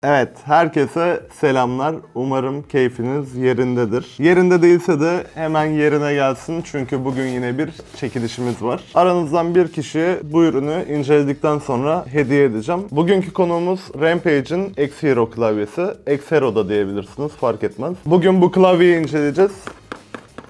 Evet, herkese selamlar. Umarım keyfiniz yerindedir. Yerinde değilse de hemen yerine gelsin çünkü bugün yine bir çekilişimiz var. Aranızdan bir kişiye bu ürünü inceledikten sonra hediye edeceğim. Bugünkü konuğumuz Rampage'in X-Hero klavyesi. X-Hero da diyebilirsiniz, fark etmez. Bugün bu klavyeyi inceleyeceğiz.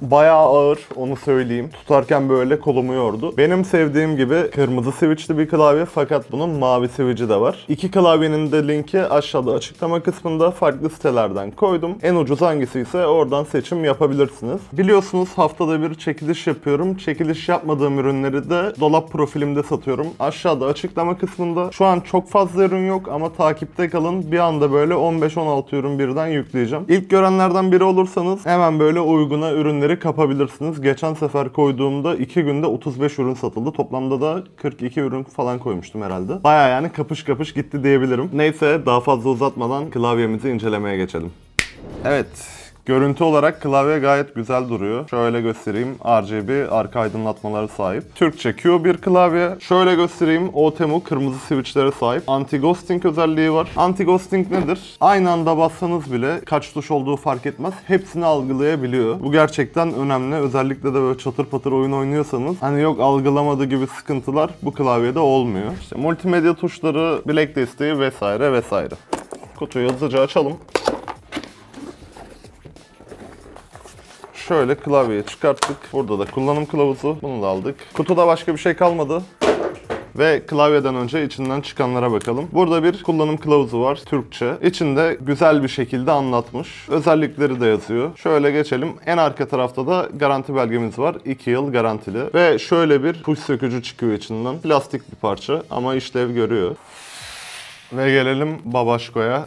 Bayağı ağır, onu söyleyeyim. Tutarken böyle kolumu yordu. Benim sevdiğim gibi kırmızı switchli bir klavye fakat bunun mavi switch'i de var. İki klavyenin de linki aşağıda açıklama kısmında, farklı sitelerden koydum. En ucuz hangisi ise oradan seçim yapabilirsiniz. Biliyorsunuz haftada bir çekiliş yapıyorum. Çekiliş yapmadığım ürünleri de dolap profilimde satıyorum. Aşağıda açıklama kısmında. Şu an çok fazla ürün yok ama takipte kalın. Bir anda böyle 15-16 ürün birden yükleyeceğim. İlk görenlerden biri olursanız hemen böyle uyguna ürünleri kapabilirsiniz. Geçen sefer koyduğumda 2 günde 35 ürün satıldı. Toplamda da 42 ürün falan koymuştum herhalde. Baya yani kapış kapış gitti diyebilirim. Neyse daha fazla uzatmadan klavyemizi incelemeye geçelim. Evet. Görüntü olarak klavye gayet güzel duruyor. Şöyle göstereyim. RGB arka aydınlatmaları sahip. Türkçe Q bir klavye. Şöyle göstereyim. OTEMU kırmızı switchlere sahip. Anti-ghosting özelliği var. Anti-ghosting nedir? Aynı anda bassanız bile kaç tuş olduğu fark etmez. Hepsini algılayabiliyor. Bu gerçekten önemli. Özellikle de böyle çatır patır oyun oynuyorsanız hani yok algılamadı gibi sıkıntılar bu klavyede olmuyor. İşte multimedya tuşları, bilek desteği vesaire vesaire. Kutuyu hızlıca açalım. Şöyle klavyeyi çıkarttık. Burada da kullanım kılavuzu. Bunu da aldık. Kutuda başka bir şey kalmadı. Ve klavyeden önce içinden çıkanlara bakalım. Burada bir kullanım kılavuzu var, Türkçe. İçinde güzel bir şekilde anlatmış. Özellikleri de yazıyor. Şöyle geçelim. En arka tarafta da garanti belgemiz var. 2 yıl garantili. Ve şöyle bir tuş sökücü çıkıyor içinden. Plastik bir parça ama işlev görüyor. Ve gelelim babaşkoya.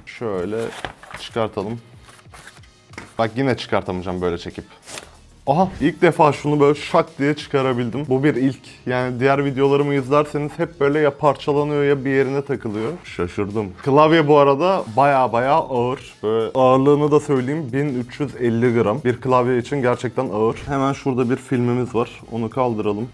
Şöyle çıkartalım. Bak yine çıkartamayacağım böyle çekip. Aha, ilk defa şunu böyle şak diye çıkarabildim. Bu bir ilk. Yani diğer videolarımı izlerseniz hep böyle ya parçalanıyor ya bir yerine takılıyor. Şaşırdım. Klavye bu arada baya ağır. Böyle ağırlığını da söyleyeyim, 1350 gram. Bir klavye için gerçekten ağır. Hemen şurada bir filmimiz var. Onu kaldıralım.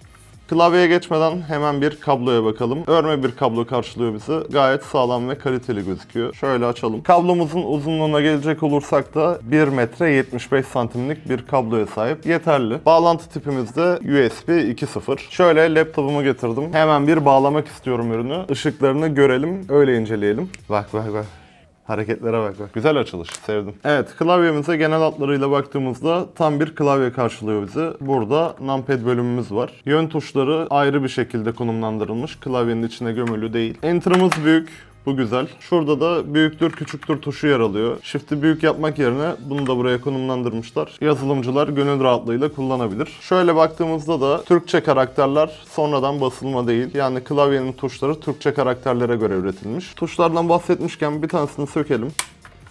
Klavyeye geçmeden hemen bir kabloya bakalım. Örme bir kablo karşılıyor bizi. Gayet sağlam ve kaliteli gözüküyor. Şöyle açalım. Kablomuzun uzunluğuna gelecek olursak da 1 metre 75 santimlik bir kabloya sahip. Yeterli. Bağlantı tipimiz de USB 2.0. Şöyle laptopumu getirdim. Hemen bir bağlamak istiyorum ürünü. Işıklarını görelim, öyle inceleyelim. Bak. Hareketlere bak. Güzel açılış. Sevdim. Evet, klavyemize genel hatlarıyla baktığımızda tam bir klavye karşılıyor bizi. Burada numpad bölümümüz var. Yön tuşları ayrı bir şekilde konumlandırılmış. Klavyenin içine gömülü değil. Enter'ımız büyük. Bu güzel. Şurada da büyüktür küçüktür tuşu yer alıyor. Shift'i büyük yapmak yerine bunu da buraya konumlandırmışlar. Yazılımcılar gönül rahatlığıyla kullanabilir. Şöyle baktığımızda da Türkçe karakterler sonradan basılma değil. Yani klavyenin tuşları Türkçe karakterlere göre üretilmiş. Tuşlardan bahsetmişken bir tanesini sökelim.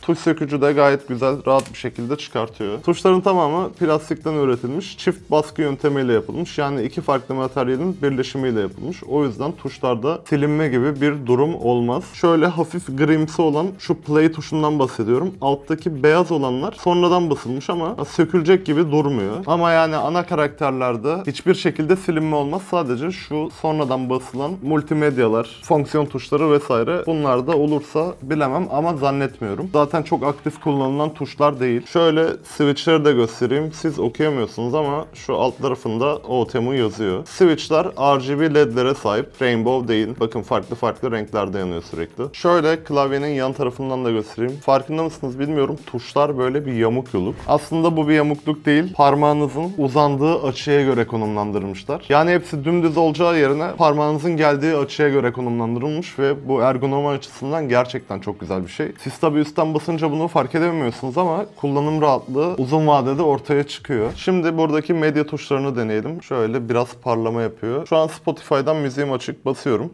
Tuş sökücü de gayet güzel, rahat bir şekilde çıkartıyor. Tuşların tamamı plastikten üretilmiş, çift baskı yöntemiyle yapılmış. Yani iki farklı materyalin birleşimiyle yapılmış. O yüzden tuşlarda silinme gibi bir durum olmaz. Şöyle hafif grimsi olan şu play tuşundan bahsediyorum. Alttaki beyaz olanlar sonradan basılmış ama sökülecek gibi durmuyor. Ama yani ana karakterlerde hiçbir şekilde silinme olmaz. Sadece şu sonradan basılan multimedyalar, fonksiyon tuşları vesaire bunlar da olursa bilemem ama zannetmiyorum. Zaten çok aktif kullanılan tuşlar değil. Şöyle switchleri de göstereyim. Siz okuyamıyorsunuz ama şu alt tarafında OTEMU yazıyor. Switchler RGB ledlere sahip. Rainbow değil. Bakın farklı renklerde yanıyor sürekli. Şöyle klavyenin yan tarafından da göstereyim. Farkında mısınız bilmiyorum. Tuşlar böyle bir yamuk yuluk. Aslında bu bir yamukluk değil. Parmağınızın uzandığı açıya göre konumlandırmışlar. Yani hepsi dümdüz olacağı yerine parmağınızın geldiği açıya göre konumlandırılmış ve bu ergonomi açısından gerçekten çok güzel bir şey. Siz tabi üstten basınca bunu fark edemiyorsunuz ama kullanım rahatlığı uzun vadede ortaya çıkıyor. Şimdi buradaki medya tuşlarını deneyelim. Şöyle biraz parlama yapıyor. Şu an Spotify'dan müziğim açık. Basıyorum.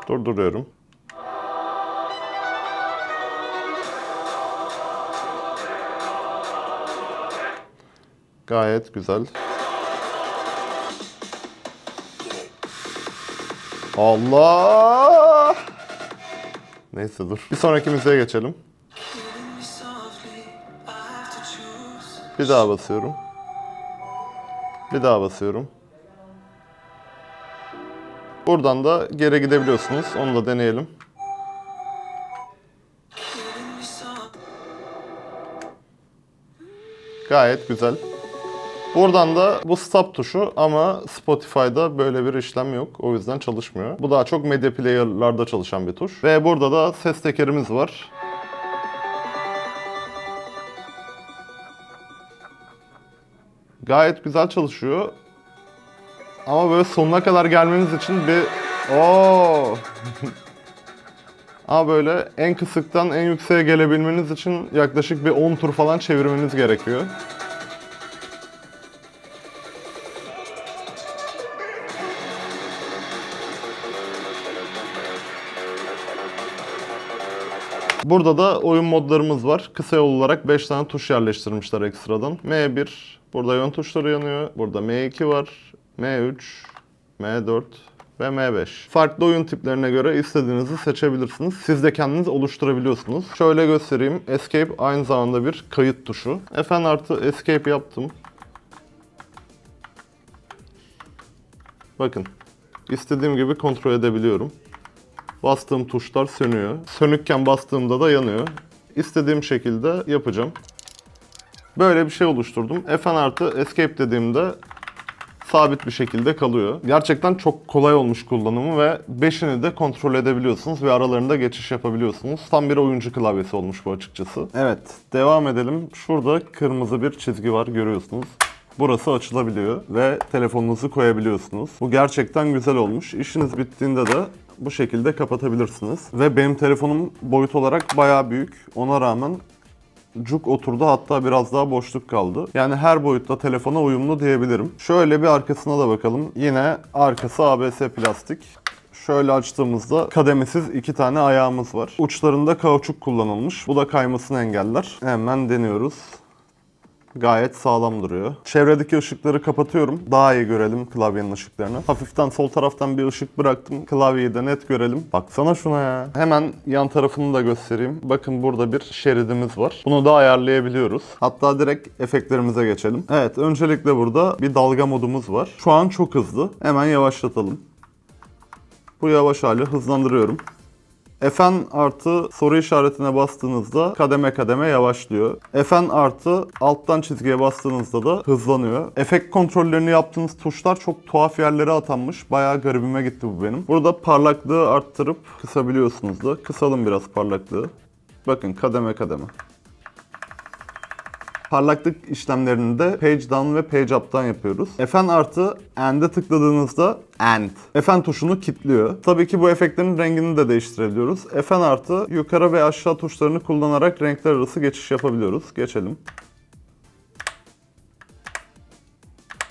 Durduruyorum. Gayet güzel. Allah! Neyse dur. Bir sonraki müziğe geçelim. Bir daha basıyorum. Bir daha basıyorum. Buradan da geri gidebiliyorsunuz. Onu da deneyelim. Gayet güzel. Buradan da bu stop tuşu ama Spotify'da böyle bir işlem yok. O yüzden çalışmıyor. Bu daha çok medya player'larda çalışan bir tuş. Ve burada da ses tekerimiz var. Gayet güzel çalışıyor. Ama böyle sonuna kadar gelmeniz için bir... Oo. Ama böyle en kısıktan en yükseğe gelebilmeniz için yaklaşık bir 10 tur falan çevirmeniz gerekiyor. Burada da oyun modlarımız var. Kısa yol olarak 5 tane tuş yerleştirmişler ekstradan. M1, burada yön tuşları yanıyor. Burada M2 var, M3, M4 ve M5. Farklı oyun tiplerine göre istediğinizi seçebilirsiniz. Siz de kendiniz oluşturabiliyorsunuz. Şöyle göstereyim. Escape aynı zamanda bir kayıt tuşu. Fn artı Escape yaptım. Bakın. İstediğim gibi kontrol edebiliyorum. Bastığım tuşlar sönüyor. Sönükken bastığımda da yanıyor. İstediğim şekilde yapacağım. Böyle bir şey oluşturdum. Fn artı Escape dediğimde sabit bir şekilde kalıyor. Gerçekten çok kolay olmuş kullanımı ve 5'ini de kontrol edebiliyorsunuz ve aralarında geçiş yapabiliyorsunuz. Tam bir oyuncu klavyesi olmuş bu açıkçası. Evet, devam edelim. Şurada kırmızı bir çizgi var, görüyorsunuz. Burası açılabiliyor ve telefonunuzu koyabiliyorsunuz. Bu gerçekten güzel olmuş. İşiniz bittiğinde de bu şekilde kapatabilirsiniz. Ve benim telefonum boyut olarak bayağı büyük. Ona rağmen cuk oturdu, hatta biraz daha boşluk kaldı. Yani her boyutta telefona uyumlu diyebilirim. Şöyle bir arkasına da bakalım. Yine arkası ABS plastik. Şöyle açtığımızda kademesiz 2 tane ayağımız var. Uçlarında kauçuk kullanılmış. Bu da kaymasını engeller. Hemen deniyoruz. Gayet sağlam duruyor. Çevredeki ışıkları kapatıyorum. Daha iyi görelim klavyenin ışıklarını. Hafiften sol taraftan bir ışık bıraktım. Klavyeyi de net görelim. Baksana şuna ya. Hemen yan tarafını da göstereyim. Bakın burada bir şeridimiz var. Bunu da ayarlayabiliyoruz. Hatta direkt efektlerimize geçelim. Evet, öncelikle burada bir dalga modumuz var. Şu an çok hızlı. Hemen yavaşlatalım. Bu yavaş hali, hızlandırıyorum. Fn artı soru işaretine bastığınızda kademe kademe yavaşlıyor. Fn artı alttan çizgiye bastığınızda da hızlanıyor. Efekt kontrollerini yaptığınız tuşlar çok tuhaf yerlere atanmış. Bayağı garibime gitti bu benim. Burada parlaklığı arttırıp kısabiliyorsunuz da. Kısalım biraz parlaklığı. Bakın kademe kademe. Parlaklık işlemlerini de page down ve page up'tan yapıyoruz. Fn artı end'e tıkladığınızda end. Fn tuşunu kilitliyor. Tabii ki bu efektlerin rengini de değiştirebiliyoruz. Fn artı yukarı ve aşağı tuşlarını kullanarak renkler arası geçiş yapabiliyoruz. Geçelim.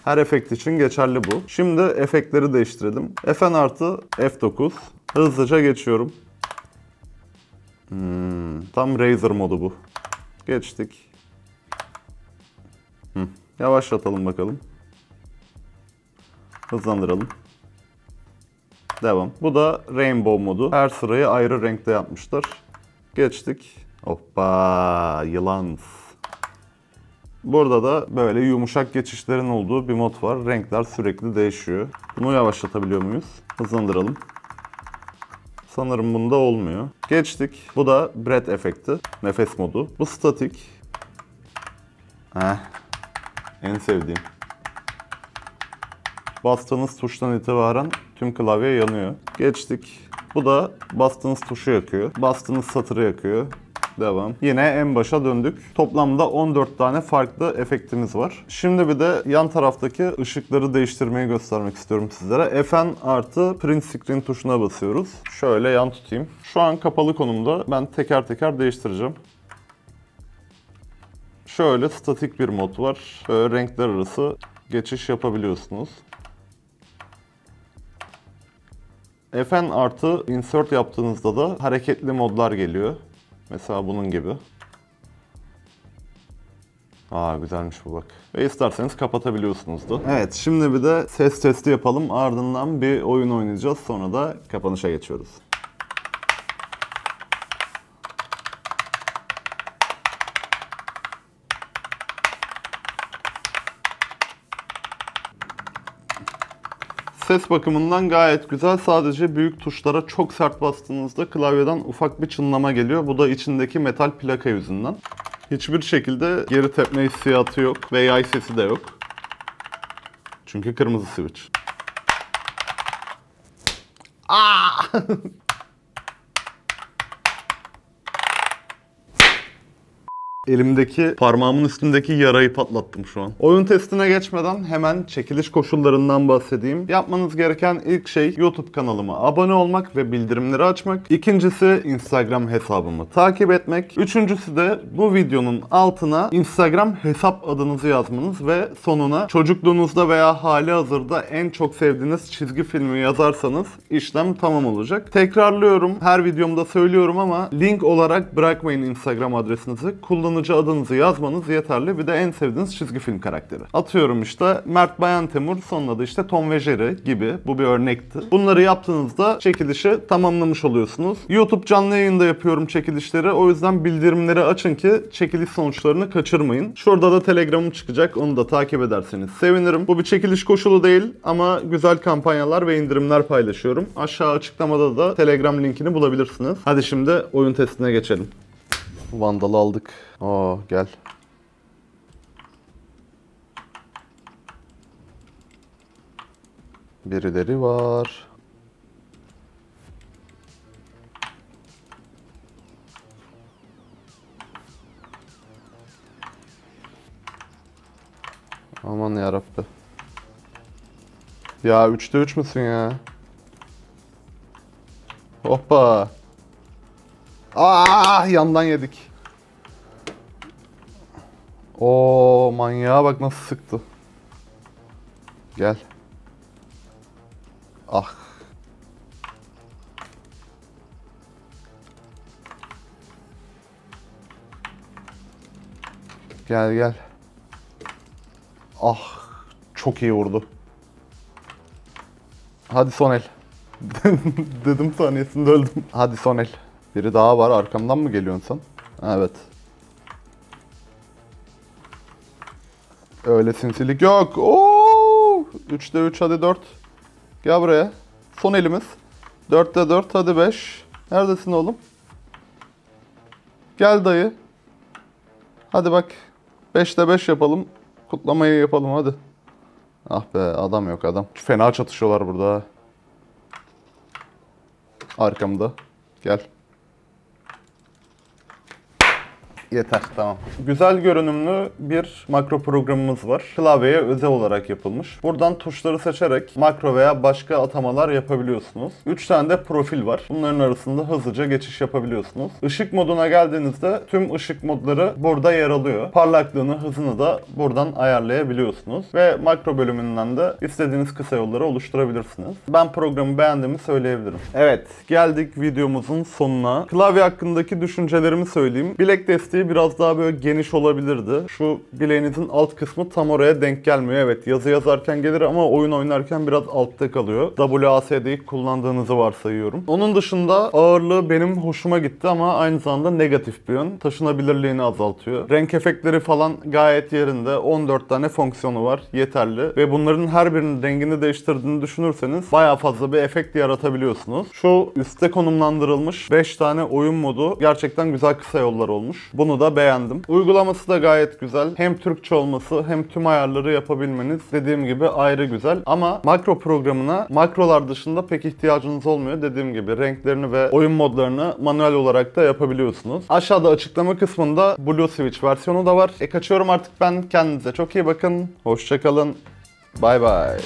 Her efekt için geçerli bu. Şimdi efektleri değiştirelim. Fn artı F9. Hızlıca geçiyorum. Tam Razer modu bu. Geçtik. Yavaşlatalım bakalım. Hızlandıralım. Devam. Bu da Rainbow modu. Her sırayı ayrı renkte yapmışlar. Geçtik. Hoppa, yılan. Burada da böyle yumuşak geçişlerin olduğu bir mod var. Renkler sürekli değişiyor. Bunu yavaşlatabiliyor muyuz? Hızlandıralım. Sanırım bunda olmuyor. Geçtik. Bu da breath efekti. Nefes modu. Bu statik. En sevdiğim. Bastığınız tuştan itibaren tüm klavye yanıyor. Geçtik. Bu da bastığınız tuşu yakıyor. Bastığınız satırı yakıyor. Devam. Yine en başa döndük. Toplamda 14 tane farklı efektimiz var. Şimdi bir de yan taraftaki ışıkları değiştirmeyi göstermek istiyorum sizlere. Fn artı print screen tuşuna basıyoruz. Şöyle yan tutayım. Şu an kapalı konumda. Ben teker teker değiştireceğim. Şöyle statik bir mod var. Böyle renkler arası geçiş yapabiliyorsunuz. Fn artı insert yaptığınızda da hareketli modlar geliyor. Mesela bunun gibi. Güzelmiş bu bak. Ve isterseniz kapatabiliyorsunuz da. Evet, şimdi bir de ses testi yapalım. Ardından bir oyun oynayacağız. Sonra da kapanışa geçiyoruz. Ses bakımından gayet güzel. Sadece büyük tuşlara çok sert bastığınızda klavyeden ufak bir çınlama geliyor. Bu da içindeki metal plaka yüzünden. Hiçbir şekilde geri tepme hissiyatı yok ve yay sesi de yok. Çünkü kırmızı switch. Aa! Elimdeki, parmağımın üstündeki yarayı patlattım şu an. Oyun testine geçmeden hemen çekiliş koşullarından bahsedeyim. Yapmanız gereken ilk şey YouTube kanalıma abone olmak ve bildirimleri açmak. İkincisi Instagram hesabımı takip etmek. Üçüncüsü de bu videonun altına Instagram hesap adınızı yazmanız ve sonuna çocukluğunuzda veya hali hazırda en çok sevdiğiniz çizgi filmi yazarsanız işlem tamam olacak. Tekrarlıyorum, her videomda söylüyorum ama link olarak bırakmayın Instagram adresinizi. Kullanıcı adınızı yazmanız yeterli. Bir de en sevdiğiniz çizgi film karakteri. Atıyorum işte Mert Bayan Temur, sonuna da işte Tom ve Jerry gibi. Bu bir örnekti. Bunları yaptığınızda çekilişi tamamlamış oluyorsunuz. YouTube canlı yayında yapıyorum çekilişleri. O yüzden bildirimleri açın ki çekiliş sonuçlarını kaçırmayın. Şurada da Telegram'ım çıkacak. Onu da takip ederseniz sevinirim. Bu bir çekiliş koşulu değil ama güzel kampanyalar ve indirimler paylaşıyorum. Aşağı açıklamada da Telegram linkini bulabilirsiniz. Hadi şimdi oyun testine geçelim. Vandal'ı aldık. Aa gel. Birileri var. Aman yarabbi. Ya 3'te 3 müsün ya? Hoppa. Aa yandan yedik. Oo manyağa bak nasıl sıktı. Gel. Ah. Gel gel. Ah. Çok iyi vurdu. Hadi son el. Dedim saniyesinde öldüm. Hadi son el. Biri daha var. Arkamdan mı geliyorsun sen? Evet. Öyle sinsilik yok. Oo! 3'te 3 hadi 4. Gel buraya. Son elimiz. 4'te 4 hadi 5. Neredesin oğlum? Gel dayı. Hadi bak. 5'te 5 yapalım. Kutlamayı yapalım hadi. Ah be adam yok adam. Fena çatışıyorlar burada. Arkamda. Gel. Yeter, tamam. Güzel görünümlü bir makro programımız var. Klavyeye özel olarak yapılmış. Buradan tuşları seçerek makro veya başka atamalar yapabiliyorsunuz. 3 tane de profil var. Bunların arasında hızlıca geçiş yapabiliyorsunuz. Işık moduna geldiğinizde tüm ışık modları burada yer alıyor. Parlaklığını, hızını da buradan ayarlayabiliyorsunuz. Ve makro bölümünden de istediğiniz kısa yolları oluşturabilirsiniz. Ben programı beğendiğimi söyleyebilirim. Evet, geldik videomuzun sonuna. Klavye hakkındaki düşüncelerimi söyleyeyim. Bilek desteği biraz daha böyle geniş olabilirdi. Şu bileğinizin alt kısmı tam oraya denk gelmiyor. Evet yazı yazarken gelir ama oyun oynarken biraz altta kalıyor. WASD'yi kullandığınızı varsayıyorum. Onun dışında ağırlığı benim hoşuma gitti ama aynı zamanda negatif bir yön. Taşınabilirliğini azaltıyor. Renk efektleri falan gayet yerinde. 14 tane fonksiyonu var. Yeterli. Ve bunların her birinin rengini değiştirdiğini düşünürseniz bayağı fazla bir efekt yaratabiliyorsunuz. Şu üstte konumlandırılmış 5 tane oyun modu gerçekten güzel kısa yollar olmuş. Bunu da beğendim. Uygulaması da gayet güzel. Hem Türkçe olması hem tüm ayarları yapabilmeniz dediğim gibi ayrı güzel. Ama makro programına makrolar dışında pek ihtiyacınız olmuyor. Dediğim gibi renklerini ve oyun modlarını manuel olarak da yapabiliyorsunuz. Aşağıda açıklama kısmında Blue Switch versiyonu da var. Kaçıyorum artık ben. Kendinize çok iyi bakın. Hoşça kalın. Bay bay.